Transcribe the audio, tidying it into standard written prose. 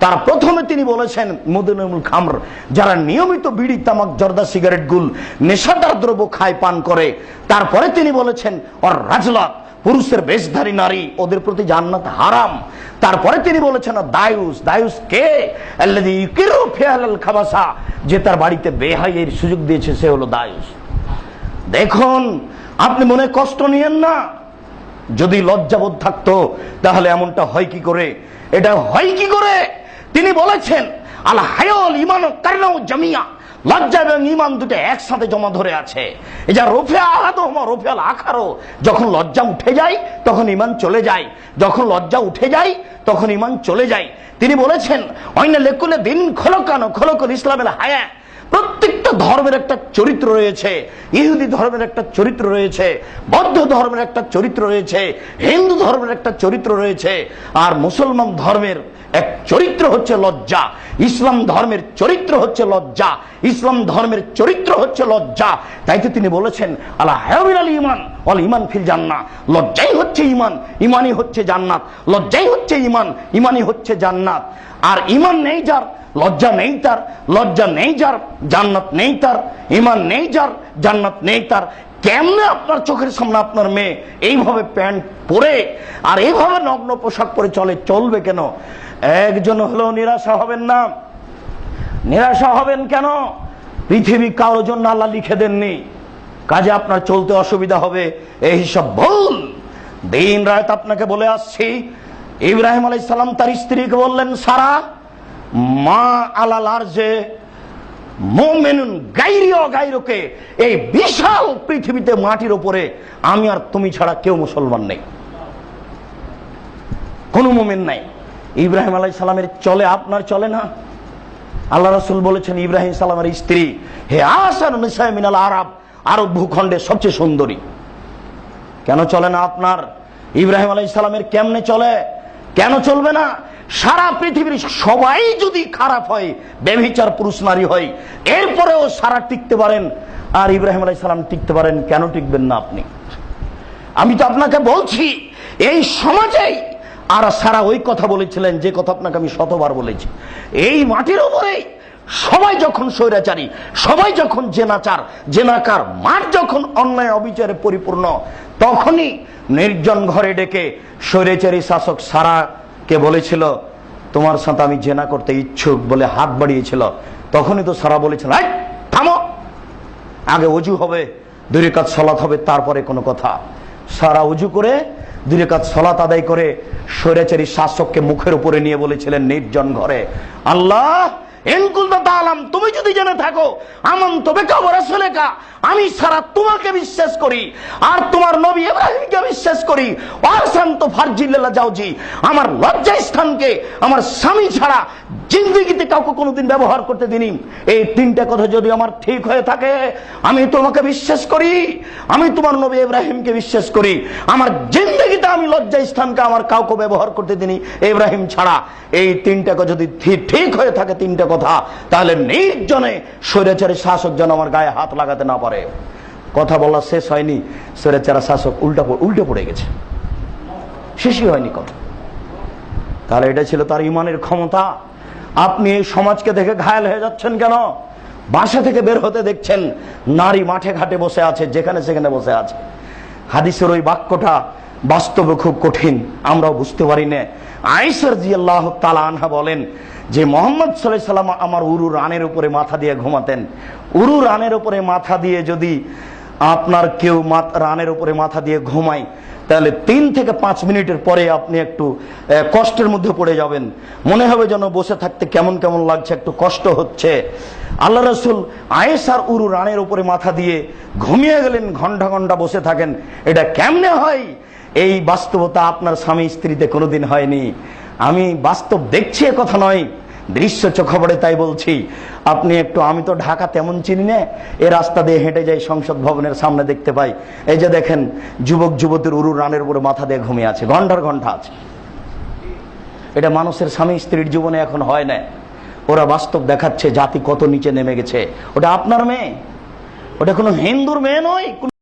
তার প্রথমে তিনি বলেছেন মুদনিমুল খামর, যারা নিয়মিত বিড়ি তামাক জর্দা সিগারেট গুল নেশাদার দ্রব্য খায় পান করে। তারপরে তিনি বলেছেন ওর রাজলাত, পুরুষের বেশধারী নারী, ওদের প্রতি জান্নাত হারাম। তারপরে তিনি বলেছেন দায়ুস, দায়ুস কে? আল্লাযী ইউকিরু ফিআল খাবাসা, যে তার বাড়িতে বেহাইয়ের সুযোগ দিয়েছে সে হলো দায়ুস। দেখুন, আপনি মনে কষ্ট নিয়েন না। যদি লজ্জাবোধ থাকতো তাহলে এমনটা হয় কি করে? এটা হয় কি করে? তিনি বলেছেন আল হায়াল ঈমান কারনাউ জামিয়া, লজ্জা এবং ঈমান দুটো একসাথে জমা ধরে আছে। এটা রফিয়া আহাদুহুমা রফিয়াল আখারু, যখন লজ্জা উঠে যায় তখন ঈমান চলে যায়, যখন লজ্জা উঠে যায় তখন ঈমান চলে যায়। তিনি বলেছেন ওয়াইনা লিকুল্লি দিন খলকানো খলকুল ইসলামেল হায়া, প্রত্যেকটা ধর্মের একটা চরিত্র রয়েছে। ইহুদি ধর্মের একটা চরিত্র রয়েছে, বৌদ্ধ ধর্মের একটা চরিত্র রয়েছে, হিন্দু ধর্মের একটা চরিত্র রয়েছে, আর মুসলমান ধর্মের এক চরিত্র হচ্ছে লজ্জা। ইসলাম ধর্মের চরিত্র হচ্ছে লজ্জা, ইসলাম ধর্মের চরিত্র হচ্ছে লজ্জা। তাই তো তিনি বলেছেন আলা হায়াবিল ঈমান ওয়াল ঈমান ফিল জান্নাহ, লজ্জাই হচ্ছে ঈমান, ঈমানই হচ্ছে জান্নাত। লজ্জাই হচ্ছে ঈমান, ঈমানই হচ্ছে জান্নাত। আর ঈমান নেই যার, লজ্জা নেই তার, লজ্জা নেই যার, জান্নাত নেই তার। ঈমান নেই যার, জান্নাত নেই তার। কেমনে আপনার চোখের সামনে আপনার মেয়ে এইভাবে প্যান্ট পরে আর এইভাবে নগ্ন পোশাক পরে চলবে কেন? একজন হলেও নিরাশা হবেন না। নিরাশা হবেন কেন? পৃথিবী কারোর জন্য আল্লাহ লিখে দেননি, কাজে আপনার চলতে অসুবিধা হবে। এই সব ভুল দিন রাত আপনাকে বলে আসছি। ইব্রাহিম আলাইহিস সালাম তার স্ত্রীকে বললেন সারা মা আলাল আরজে মুমিনুন গায়রি ও গায়রুকে, এই বিশাল পৃথিবীতে মাটির উপরে আমি আর তুমি ছাড়া কেউ মুসলমান নেই, কোনো মুমিন নাই। ইব্রাহিম আলাইহিস সালামের চলে, আপনার চলে না? আল্লাহ রাসূল বলেছেন ইব্রাহিম সালামের স্ত্রী হে আহসানুন নিসা মিনাল আরব, আরব ভূখণ্ডের সবচেয়ে সুন্দরী। কেন চলে না আপনার? ইব্রাহিম আলাইহিস সালামের কেমনে চলে? কেন চলবে না? সারা পৃথিবীর সবাই যদি খারাপ হয়, ব্যভিচার পুরুষ নারী হয়, এরপরেও সারা টিকতে পারেন, আর ইব্রাহিম আলাইহিস সালাম টিকতে পারেন, কেন টিকবেন না আপনি? আমি তো আপনাকে বলছি এই সমাজেই আর সারা ওই কথা বলেছিলেন যে কথা আপনাকে আমি শতবার বলেছি। এই মাটির উপরেই সবাই যখন স্বৈরাচারী, সবাই যখন জেনাচার, জেনাকার, মাঠ যখন অন্যায় অবিচারে পরিপূর্ণ, তখনই নির্জন ঘরে ডেকে স্বৈরাচারী শাসক সারাকে বলেছিল তোমার সাথে আমি জেনা করতে ইচ্ছুক বলে হাত বাড়িয়েছিল। তখনই তো সারা বলেছিল এই থামো, আগে ওযু হবে, 2 রাকাত সালাত হবে, তারপরে কোনো কথা। সারা ওযু করে 2 রাকাত সালাত আদায় করে স্বৈরাচারী শাসককে মুখের উপরে নিয়ে বলেছিলেন নির্জন ঘরে, আল্লাহ তুমি যদি জেনে থাকো আমানতু বিকা ওয়া রাসূলিকা, আমি সারা তোমাকে বিশ্বাস করি আর তোমার নবী ইব্রাহিমকে বিশ্বাস করি। ওয়াসানতু ফারজিল্লাহ জাওজি, আমার লজ্জা স্থানকে আমার স্বামী ছাড়া জিন্দেগিতে কাউকে কোনোদিন ব্যবহার করতে দিনি। এই 3টা কথা যদি আমার ঠিক হয়ে থাকে, আমি তোমাকে বিশ্বাস করি, আমি তোমার নবী ইব্রাহিমকে বিশ্বাস করি, আমার জিন্দেগিতে আমি লজ্জা স্থানকে আমার কাউকে ব্যবহার করতে দিনি ইব্রাহিম ছাড়া। এই 3টা কথা যদি ঠিক হয়ে থাকে, 3টা কথা, তাহলে নির্জনে স্বৈরাচারী শাসক যেন আমার গায়ে হাত লাগাতে না পারে। কথা বলা শেষ হয়নি, স্বৈরাচারী শাসক উল্টে পড়ে গেছে, শেষই হয়নি কথা। তাহলে এটা ছিল তার ইমানের ক্ষমতা। আপনি এই সমাজকে দেখে ঘায়েল হয়ে যাচ্ছেন কেন? বাসা থেকে বের হতে দেখছেন নারী মাঠে ঘাটে বসে আছে, যেখানে সেখানে বসে আছে। হাদিসের ওই বাক্যটা বাস্তবে খুব কঠিন, আমরাও বুঝতে পারি না। আয়েশা রাদিয়াল্লাহু তাআলা আনহা বলেন যে মুহাম্মদ সাল্লাল্লাহু আলাইহি সাল্লাম আমার উরু রানের উপরে মাথা দিয়ে ঘুমাতেন। উরু রানের উপরে মাথা দিয়ে যদি আপনার কেউ রানের উপরে মাথা দিয়ে ঘুমায়, তাহলে 3 থেকে 5 মিনিটের পরে আপনি একটু কষ্টের মধ্যে পড়ে যাবেন, মনে হবে যেন বসে থাকতে কেমন কেমন লাগছে, একটু কষ্ট হচ্ছে। আল্লাহ রাসূল আয়েশার উরু রানের উপরে মাথা দিয়ে ঘুমিয়ে গেলেন, ঘন্টা ঘন্টা বসে থাকেন। এটা কেমনে হয়? এই বাস্তবতা আপনার স্বামী স্ত্রীতে কোনোদিন হয়নি। আমি বাস্তব দেখছি এ কথা নয়, দৃশ্য চোখে, তাই বলছি। আপনি একটু, আমি তো ঢাকা তেমন চিনি না, এই রাস্তা দিয়ে হেঁটে যাই, সংসদ ভবনের সামনে দেখতে পাই, এই যে দেখেন যুবক যুবতীর উরু রানের উপরে মাথা দিয়ে ঘুমিয়ে আছে, ঘন্টার ঘন্টা আছে। এটা মানুষের স্বামী স্ত্রীর জীবনে এখন হয় না। ওরা বাস্তব দেখাচ্ছে জাতি কত নিচে নেমে গেছে। ওটা আপনার মেয়ে, ওটা কোনো হিন্দুর মেয়ে নয়।